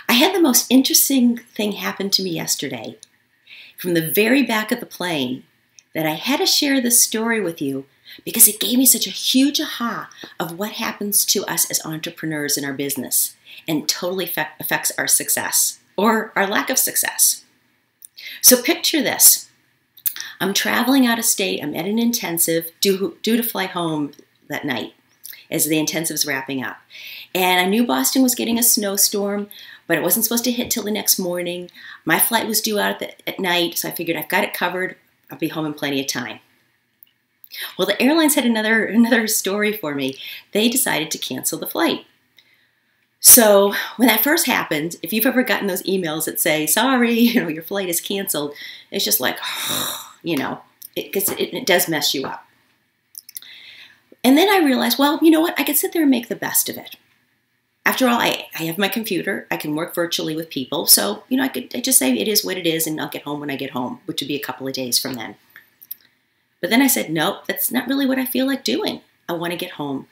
I had the most interesting thing happen to me yesterday from the very back of the plane that I had to share this story with you because it gave me such a huge aha of what happens to us as entrepreneurs in our business and totally affects our success or our lack of success. So picture this. I'm traveling out of state. I'm at an intensive due to fly home that night as the intensive's wrapping up. And I knew Boston was getting a snowstorm, but it wasn't supposed to hit till the next morning. My flight was due out at night, so I figured I've got it covered. I'll be home in plenty of time. Well, the airlines had another story for me. They decided to cancel the flight. So when that first happened, if you've ever gotten those emails that say, sorry, your flight is canceled, it's just like, it does mess you up. And then I realized, well, you know what? I could sit there and make the best of it. After all, I have my computer. I can work virtually with people. So, I just say it is what it is and I'll get home when I get home, which would be a couple of days from then. But then I said, nope, that's not really what I feel like doing. I want to get home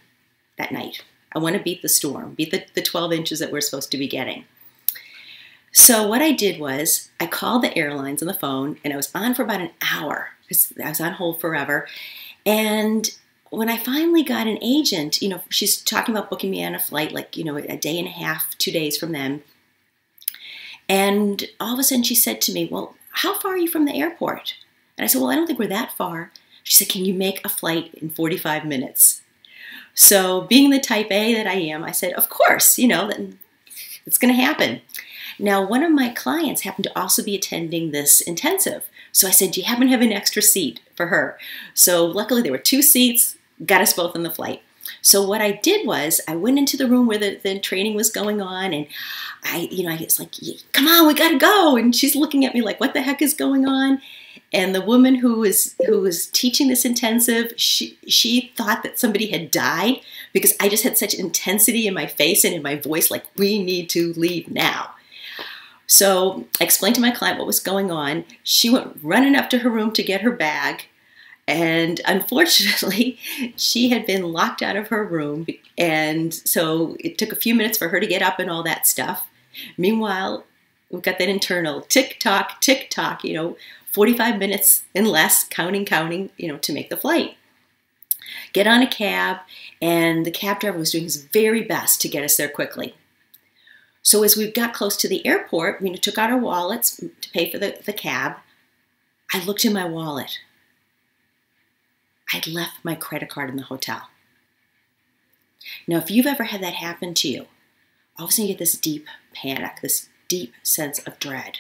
that night. I want to beat the storm, beat the 12 inches that we're supposed to be getting. So what I did was I called the airlines on the phone, and I was on for about an hour because I was on hold forever. And when I finally got an agent, she's talking about booking me on a flight like, a day and a half, 2 days from then. And all of a sudden she said to me, well, how far are you from the airport? And I said, well, I don't think we're that far. She said, can you make a flight in 45 minutes? So being the type A that I am, I said, of course, it's going to happen. Now, one of my clients happened to also be attending this intensive. So I said, do you happen to have an extra seat for her? So luckily there were 2 seats, got us both on the flight. So what I did was I went into the room where the training was going on, and I was like, come on, we got to go. And she's looking at me like, what the heck is going on? And the woman who was teaching this intensive, she thought that somebody had died because I just had such intensity in my face and in my voice, like, we need to leave now. So I explained to my client what was going on. She went running up to her room to get her bag. And unfortunately, she had been locked out of her room. And so it took a few minutes for her to get up and all that stuff. Meanwhile, we've got that internal tick-tock, 45 minutes and less, counting, to make the flight. Get on a cab, and the cab driver was doing his very best to get us there quickly. So as we got close to the airport, we took out our wallets to pay for the cab. I looked in my wallet. I'd left my credit card in the hotel. Now, if you've ever had that happen to you, all of a sudden you get this deep panic, this deep sense of dread.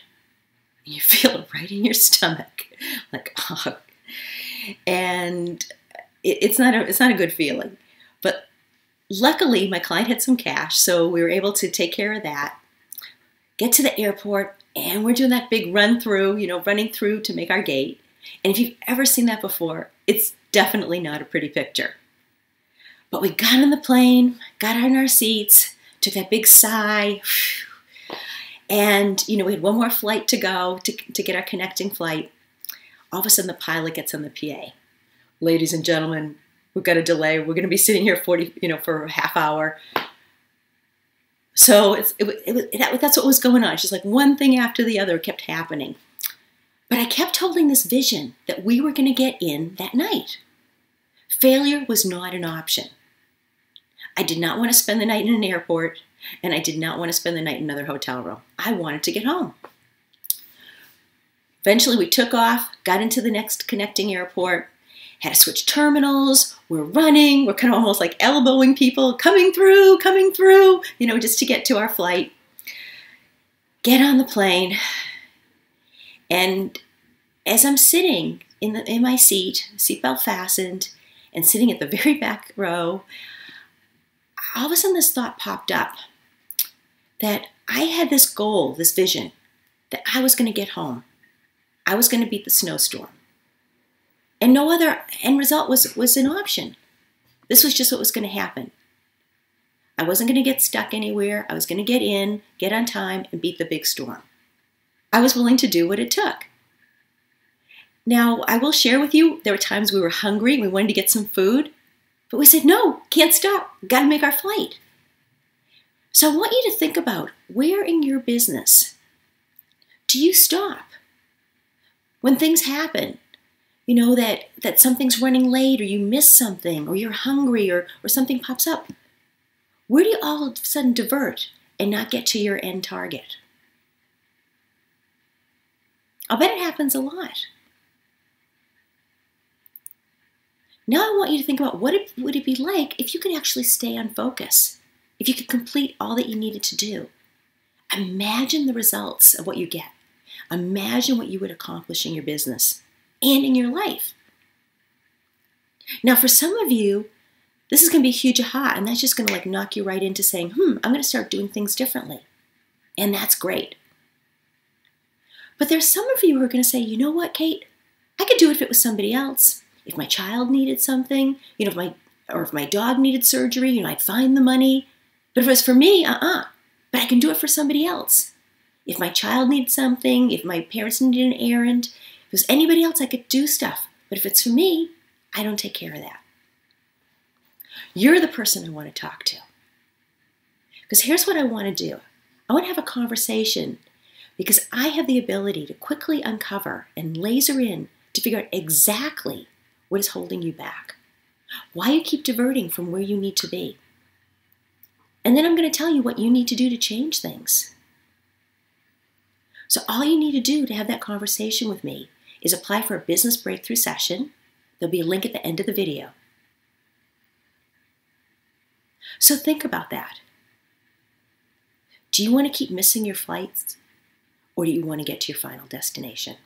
And you feel it right in your stomach, like, oh. And it's not a good feeling. But luckily, my client had some cash, so we were able to take care of that. Get to the airport, and we're doing that big run through, running through to make our gate. And if you've ever seen that before, it's definitely not a pretty picture. But we got on the plane, got on our seats, took that big sigh, and we had one more flight to go to get our connecting flight. All of a sudden, the pilot gets on the PA. Ladies and gentlemen, we've got a delay. We're going to be sitting here for a half hour. So that's what was going on. It's just like one thing after the other kept happening. But I kept holding this vision that we were going to get in that night. Failure was not an option. I did not want to spend the night in an airport, and I did not want to spend the night in another hotel room. I wanted to get home. Eventually, we took off, got into the next connecting airport, had to switch terminals. We're running. We're kind of almost like elbowing people, coming through, just to get to our flight. Get on the plane. And as I'm sitting in my seat, seatbelt fastened, and sitting at the very back row, all of a sudden this thought popped up that I had this goal, this vision, that I was going to get home. I was going to beat the snowstorm. And no other end result was an option. This was just what was going to happen. I wasn't going to get stuck anywhere. I was going to get in, get on time, and beat the big storm. I was willing to do what it took. Now, I will share with you, there were times we were hungry, we wanted to get some food, but we said, no, can't stop, got to make our flight. So I want you to think about, where in your business do you stop? When things happen, that something's running late, or you miss something, or you're hungry, or something pops up, where do you all of a sudden divert and not get to your end target? I'll bet it happens a lot. Now I want you to think about, what would it be like if you could actually stay on focus, if you could complete all that you needed to do. Imagine the results of what you get. Imagine what you would accomplish in your business and in your life. Now, for some of you, this is going to be a huge aha, and that's just going to knock you right into saying, I'm going to start doing things differently. And that's great. But there's some of you who are going to say, you know what, Kate? I could do it if it was somebody else. If my child needed something, if my dog needed surgery, I'd find the money. But if it was for me, But I can do it for somebody else. If my child needs something, if my parents needed an errand, if it was anybody else, I could do stuff. But if it's for me, I don't take care of that. You're the person I want to talk to. Because here's what I want to do. I want to have a conversation, because I have the ability to quickly uncover and laser in to figure out exactly what is holding you back, why you keep diverting from where you need to be. And then I'm going to tell you what you need to do to change things. So all you need to do to have that conversation with me is apply for a business breakthrough session. There'll be a link at the end of the video. So think about that. Do you want to keep missing your flights, or do you want to get to your final destination?